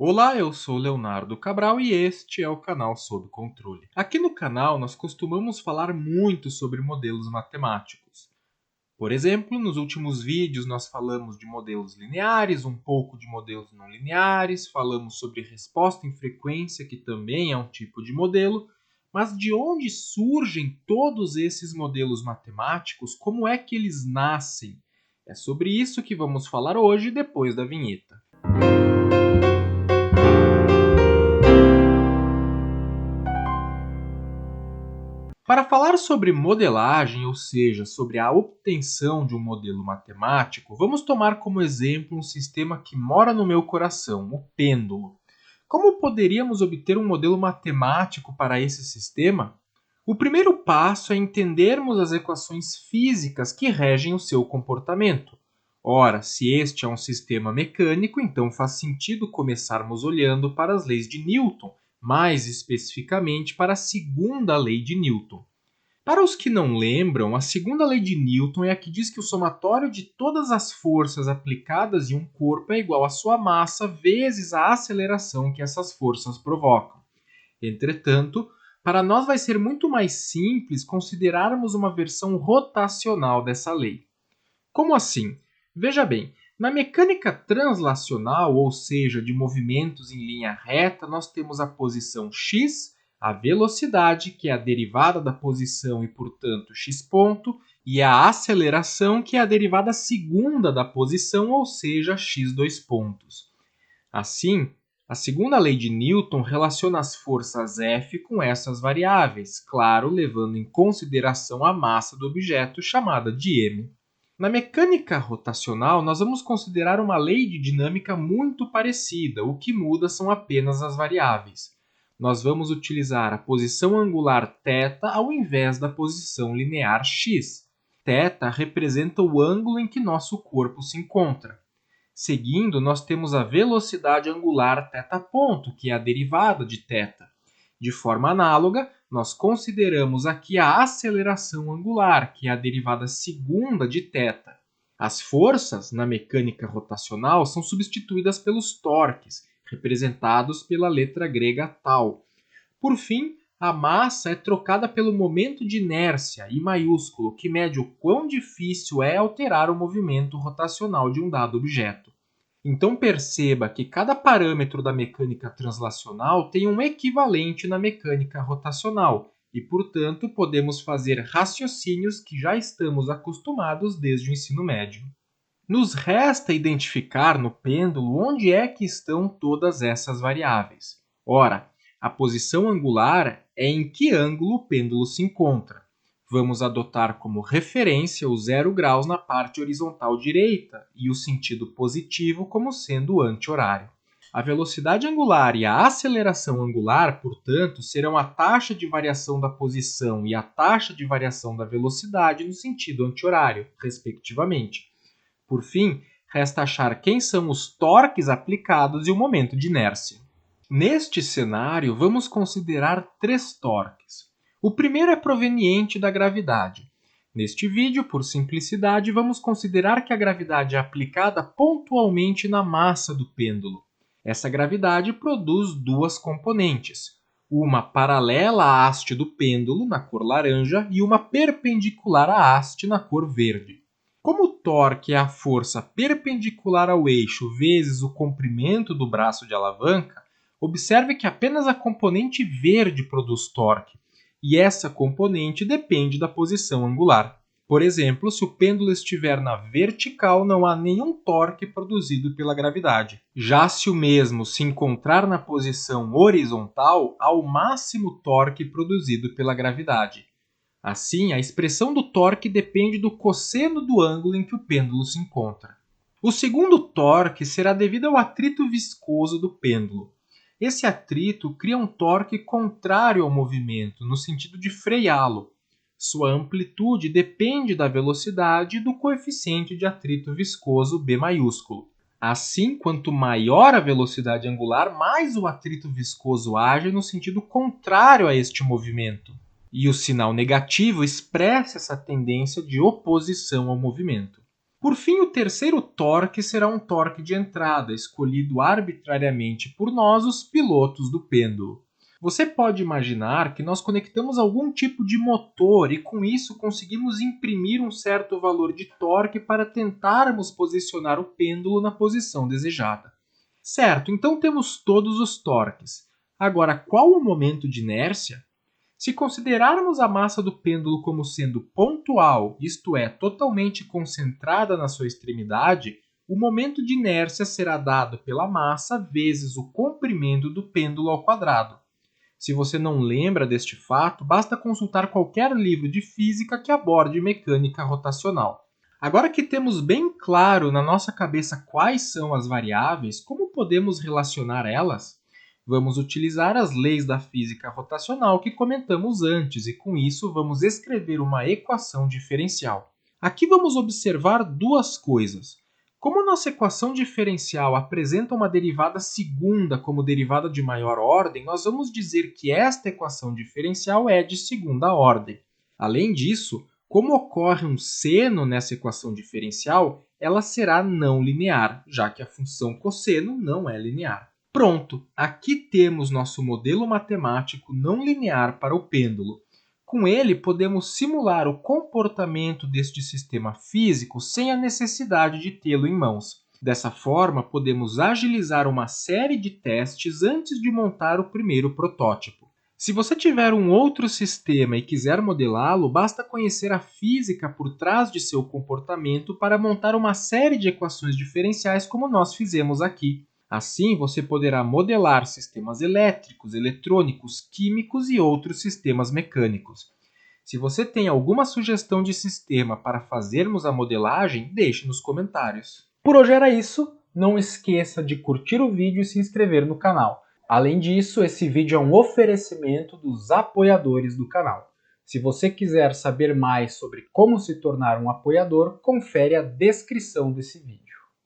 Olá, eu sou Leonardo Cabral e este é o canal Sob Controle. Aqui no canal nós costumamos falar muito sobre modelos matemáticos. Por exemplo, nos últimos vídeos nós falamos de modelos lineares, um pouco de modelos não lineares, falamos sobre resposta em frequência, que também é um tipo de modelo, mas de onde surgem todos esses modelos matemáticos? Como é que eles nascem? É sobre isso que vamos falar hoje depois da vinheta. Para falar sobre modelagem, ou seja, sobre a obtenção de um modelo matemático, vamos tomar como exemplo um sistema que mora no meu coração, o pêndulo. Como poderíamos obter um modelo matemático para esse sistema? O primeiro passo é entendermos as equações físicas que regem o seu comportamento. Ora, se este é um sistema mecânico, então faz sentido começarmos olhando para as leis de Newton, mais especificamente para a segunda lei de Newton. Para os que não lembram, a segunda lei de Newton é a que diz que o somatório de todas as forças aplicadas em um corpo é igual à sua massa vezes a aceleração que essas forças provocam. Entretanto, para nós vai ser muito mais simples considerarmos uma versão rotacional dessa lei. Como assim? Veja bem, na mecânica translacional, ou seja, de movimentos em linha reta, nós temos a posição x, a velocidade, que é a derivada da posição e, portanto, x ponto, e a aceleração, que é a derivada segunda da posição, ou seja, x dois pontos. Assim, a segunda lei de Newton relaciona as forças F com essas variáveis, claro, levando em consideração a massa do objeto, chamada de m. Na mecânica rotacional, nós vamos considerar uma lei de dinâmica muito parecida, o que muda são apenas as variáveis. Nós vamos utilizar a posição angular θ ao invés da posição linear x. Θ representa o ângulo em que nosso corpo se encontra. Seguindo, nós temos a velocidade angular θ ponto, que é a derivada de θ. De forma análoga, nós consideramos aqui a aceleração angular, que é a derivada segunda de θ. As forças, na mecânica rotacional, são substituídas pelos torques, representados pela letra grega τ. Por fim, a massa é trocada pelo momento de inércia, I maiúsculo, que mede o quão difícil é alterar o movimento rotacional de um dado objeto. Então perceba que cada parâmetro da mecânica translacional tem um equivalente na mecânica rotacional e, portanto, podemos fazer raciocínios que já estamos acostumados desde o ensino médio. Nos resta identificar no pêndulo onde é que estão todas essas variáveis. Ora, a posição angular é em que ângulo o pêndulo se encontra. Vamos adotar como referência o 0 graus na parte horizontal direita e o sentido positivo como sendo o anti-horário. A velocidade angular e a aceleração angular, portanto, serão a taxa de variação da posição e a taxa de variação da velocidade no sentido anti-horário, respectivamente. Por fim, resta achar quem são os torques aplicados e o momento de inércia. Neste cenário, vamos considerar três torques. O primeiro é proveniente da gravidade. Neste vídeo, por simplicidade, vamos considerar que a gravidade é aplicada pontualmente na massa do pêndulo. Essa gravidade produz duas componentes, uma paralela à haste do pêndulo, na cor laranja, e uma perpendicular à haste, na cor verde. Como o torque é a força perpendicular ao eixo vezes o comprimento do braço de alavanca, observe que apenas a componente verde produz torque, e essa componente depende da posição angular. Por exemplo, se o pêndulo estiver na vertical, não há nenhum torque produzido pela gravidade. Já se o mesmo se encontrar na posição horizontal, há o máximo torque produzido pela gravidade. Assim, a expressão do torque depende do cosseno do ângulo em que o pêndulo se encontra. O segundo torque será devido ao atrito viscoso do pêndulo. Esse atrito cria um torque contrário ao movimento, no sentido de freá-lo. Sua amplitude depende da velocidade e do coeficiente de atrito viscoso B maiúsculo. Assim, quanto maior a velocidade angular, mais o atrito viscoso age no sentido contrário a este movimento. E o sinal negativo expressa essa tendência de oposição ao movimento. Por fim, o terceiro torque será um torque de entrada, escolhido arbitrariamente por nós, os pilotos do pêndulo. Você pode imaginar que nós conectamos algum tipo de motor e com isso conseguimos imprimir um certo valor de torque para tentarmos posicionar o pêndulo na posição desejada. Certo, então temos todos os torques. Agora, qual o momento de inércia? Se considerarmos a massa do pêndulo como sendo pontual, isto é, totalmente concentrada na sua extremidade, o momento de inércia será dado pela massa vezes o comprimento do pêndulo ao quadrado. Se você não lembra deste fato, basta consultar qualquer livro de física que aborde mecânica rotacional. Agora que temos bem claro na nossa cabeça quais são as variáveis, como podemos relacionar elas? Vamos utilizar as leis da física rotacional que comentamos antes e com isso vamos escrever uma equação diferencial. Aqui vamos observar duas coisas. Como nossa equação diferencial apresenta uma derivada segunda como derivada de maior ordem, nós vamos dizer que esta equação diferencial é de segunda ordem. Além disso, como ocorre um seno nessa equação diferencial, ela será não linear, já que a função cosseno não é linear. Pronto, aqui temos nosso modelo matemático não linear para o pêndulo. Com ele, podemos simular o comportamento deste sistema físico sem a necessidade de tê-lo em mãos. Dessa forma, podemos agilizar uma série de testes antes de montar o primeiro protótipo. Se você tiver um outro sistema e quiser modelá-lo, basta conhecer a física por trás de seu comportamento para montar uma série de equações diferenciais como nós fizemos aqui. Assim, você poderá modelar sistemas elétricos, eletrônicos, químicos e outros sistemas mecânicos. Se você tem alguma sugestão de sistema para fazermos a modelagem, deixe nos comentários. Por hoje era isso. Não esqueça de curtir o vídeo e se inscrever no canal. Além disso, esse vídeo é um oferecimento dos apoiadores do canal. Se você quiser saber mais sobre como se tornar um apoiador, confere a descrição desse vídeo.